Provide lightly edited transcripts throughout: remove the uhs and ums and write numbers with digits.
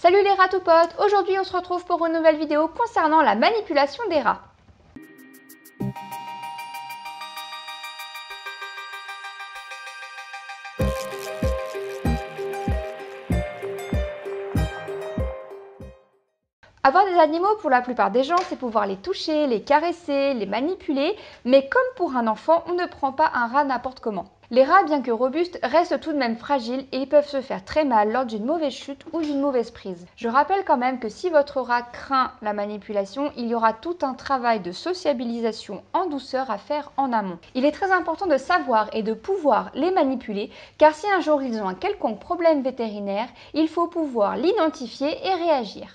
Salut les rats tout potes, aujourd'hui on se retrouve pour une nouvelle vidéo concernant la manipulation des rats. Avoir des animaux pour la plupart des gens, c'est pouvoir les toucher, les caresser, les manipuler, mais comme pour un enfant, on ne prend pas un rat n'importe comment. Les rats, bien que robustes, restent tout de même fragiles et ils peuvent se faire très mal lors d'une mauvaise chute ou d'une mauvaise prise. Je rappelle quand même que si votre rat craint la manipulation, il y aura tout un travail de sociabilisation en douceur à faire en amont. Il est très important de savoir et de pouvoir les manipuler, car si un jour ils ont un quelconque problème vétérinaire, il faut pouvoir l'identifier et réagir.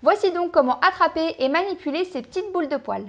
Voici donc comment attraper et manipuler ces petites boules de poils.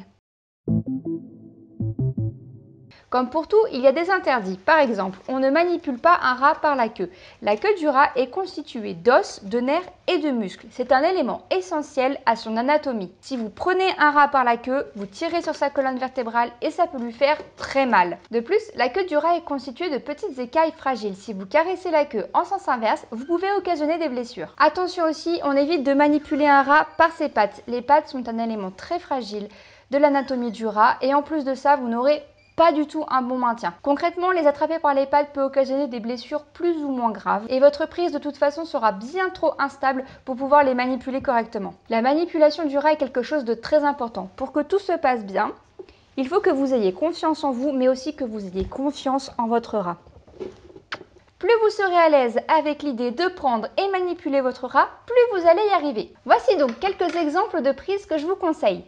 Comme pour tout, il y a des interdits. Par exemple, on ne manipule pas un rat par la queue. La queue du rat est constituée d'os, de nerfs et de muscles. C'est un élément essentiel à son anatomie. Si vous prenez un rat par la queue, vous tirez sur sa colonne vertébrale et ça peut lui faire très mal. De plus, la queue du rat est constituée de petites écailles fragiles. Si vous caressez la queue en sens inverse, vous pouvez occasionner des blessures. Attention aussi, on évite de manipuler un rat par ses pattes. Les pattes sont un élément très fragile de l'anatomie du rat et en plus de ça, vous n'aurez pas du tout un bon maintien. Concrètement, les attraper par les pattes peut occasionner des blessures plus ou moins graves et votre prise de toute façon sera bien trop instable pour pouvoir les manipuler correctement. La manipulation du rat est quelque chose de très important. Pour que tout se passe bien, il faut que vous ayez confiance en vous, mais aussi que vous ayez confiance en votre rat. Plus vous serez à l'aise avec l'idée de prendre et manipuler votre rat, plus vous allez y arriver. Voici donc quelques exemples de prises que je vous conseille.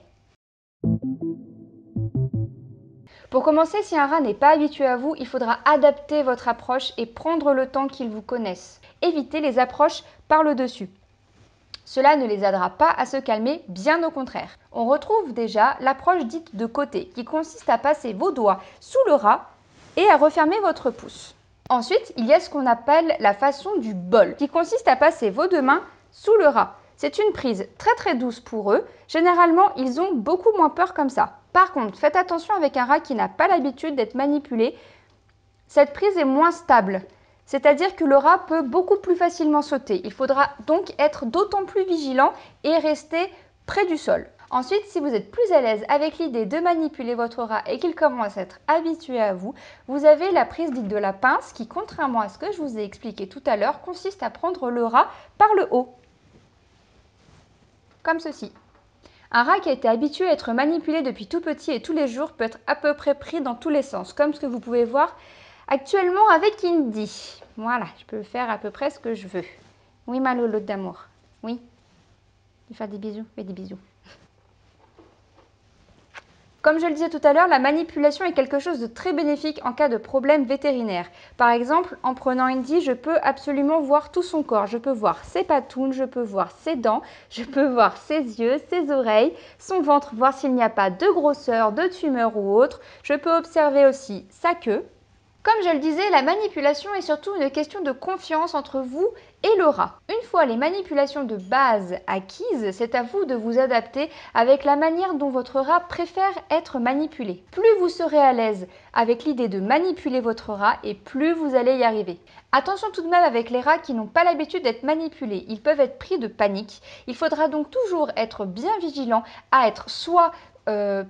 Pour commencer, si un rat n'est pas habitué à vous, il faudra adapter votre approche et prendre le temps qu'il vous connaisse. Évitez les approches par le dessus. Cela ne les aidera pas à se calmer, bien au contraire. On retrouve déjà l'approche dite de côté, qui consiste à passer vos doigts sous le rat et à refermer votre pouce. Ensuite, il y a ce qu'on appelle la façon du bol, qui consiste à passer vos deux mains sous le rat. C'est une prise très douce pour eux. Généralement, ils ont beaucoup moins peur comme ça. Par contre, faites attention avec un rat qui n'a pas l'habitude d'être manipulé. Cette prise est moins stable, c'est-à-dire que le rat peut beaucoup plus facilement sauter. Il faudra donc être d'autant plus vigilant et rester près du sol. Ensuite, si vous êtes plus à l'aise avec l'idée de manipuler votre rat et qu'il commence à être habitué à vous, vous avez la prise dite de la pince qui, contrairement à ce que je vous ai expliqué tout à l'heure, consiste à prendre le rat par le haut, comme ceci. Un rat qui a été habitué à être manipulé depuis tout petit et tous les jours peut être à peu près pris dans tous les sens, comme ce que vous pouvez voir actuellement avec Indy. Voilà, je peux faire à peu près ce que je veux. Oui, ma lolotte d'amour. Oui. Je vais faire des bisous. Fais des bisous. Comme je le disais tout à l'heure, la manipulation est quelque chose de très bénéfique en cas de problème vétérinaire. Par exemple, en prenant Indy, je peux absolument voir tout son corps. Je peux voir ses patounes, je peux voir ses dents, je peux voir ses yeux, ses oreilles, son ventre, voir s'il n'y a pas de grosseur, de tumeur ou autre. Je peux observer aussi sa queue. Comme je le disais, la manipulation est surtout une question de confiance entre vous et le rat. Une fois les manipulations de base acquises, c'est à vous de vous adapter avec la manière dont votre rat préfère être manipulé. Plus vous serez à l'aise avec l'idée de manipuler votre rat et plus vous allez y arriver. Attention tout de même avec les rats qui n'ont pas l'habitude d'être manipulés. Ils peuvent être pris de panique. Il faudra donc toujours être bien vigilant à être soit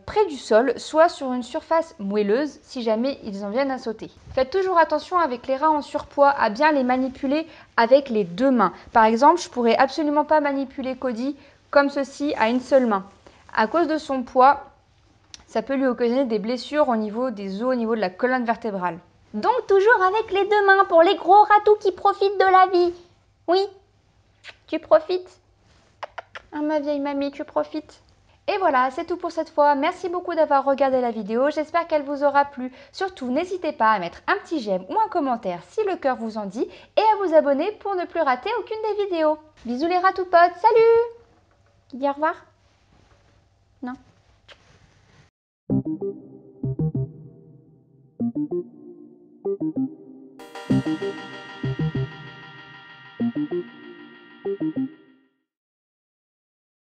près du sol, soit sur une surface moelleuse si jamais ils en viennent à sauter. Faites toujours attention avec les rats en surpoids à bien les manipuler avec les deux mains. Par exemple, je ne pourrais absolument pas manipuler Cody comme ceci à une seule main. À cause de son poids, ça peut lui occasionner des blessures au niveau des os, au niveau de la colonne vertébrale. Donc toujours avec les deux mains pour les gros ratous qui profitent de la vie. Oui, tu profites. Ah ma vieille mamie, tu profites. Et voilà, c'est tout pour cette fois. Merci beaucoup d'avoir regardé la vidéo. J'espère qu'elle vous aura plu. Surtout, n'hésitez pas à mettre un petit j'aime ou un commentaire si le cœur vous en dit et à vous abonner pour ne plus rater aucune des vidéos. Bisous les ratous potes, salut! Dis au revoir? Non?